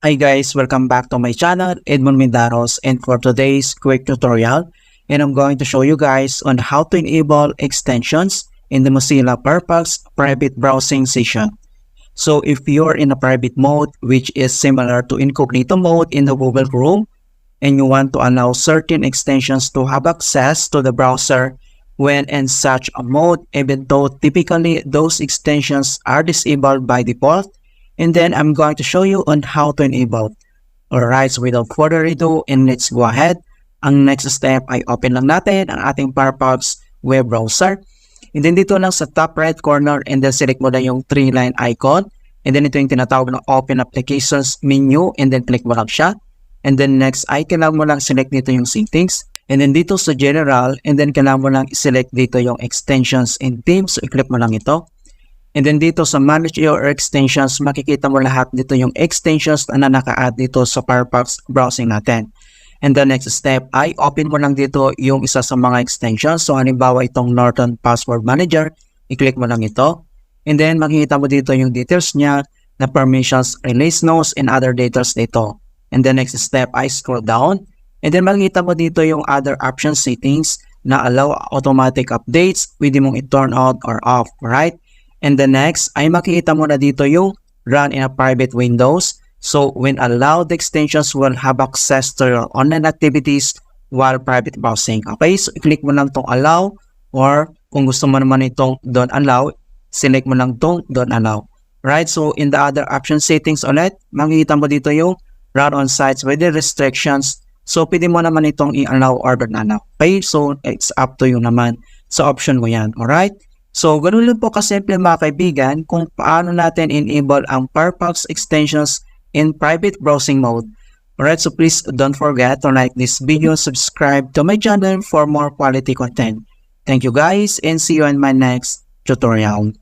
Hi guys, welcome back to my channel, Edmund Mindaros, and for today's quick tutorial, and I'm going to show you guys on how to enable extensions in the Mozilla Firefox private browsing session. So if you're in a private mode, which is similar to incognito mode in the Google Chrome, and you want to allow certain extensions to have access to the browser when in such a mode, even though typically those extensions are disabled by default, and then I'm going to show you on how to enable. Alright, so without further ado, and let's go ahead. Ang next step ay open lang natin ang ating Firefox web browser. And then dito lang sa top right corner, and then select mo na yung 3-line icon. And then ito yung tinatawag na open applications menu, and then click mo lang siya. And then next ay kailangan mo lang select dito yung settings. And then dito sa general, and then kailangan mo lang select dito yung extensions and themes. So i-click mo lang ito. And then dito sa manage your extensions, makikita mo lahat dito yung extensions na naka-add dito sa Firefox browsing natin. And the next step ay open mo lang dito yung isa sa mga extensions. So halimbawa itong Norton Password Manager, i-click mo lang ito. And then makikita mo dito yung details niya na permissions, release notes, and other details dito. And the next step ay scroll down. And then makikita mo dito yung other option settings na allow automatic updates. Pwede mong i-turn on or off, right? And the next ay makikita mo na dito yung run in a private windows. So when allowed, the extensions will have access to your online activities while private browsing. Okay, so i-click mo lang itong allow, or kung gusto mo naman itong don't allow, select mo lang itong don't allow. Right, so in the other option settings ulit, makikita mo dito yung run on sites with the restrictions. So pwede mo naman itong i-allow or don't allow. Okay, so it's up to you naman sa option mo yan. Alright. So, ganun lang po kasimple mga kaibigan kung paano natin enable ang Firefox extensions in private browsing mode. Alright, so please don't forget to like this video, subscribe to my channel for more quality content. Thank you guys, and see you in my next tutorial.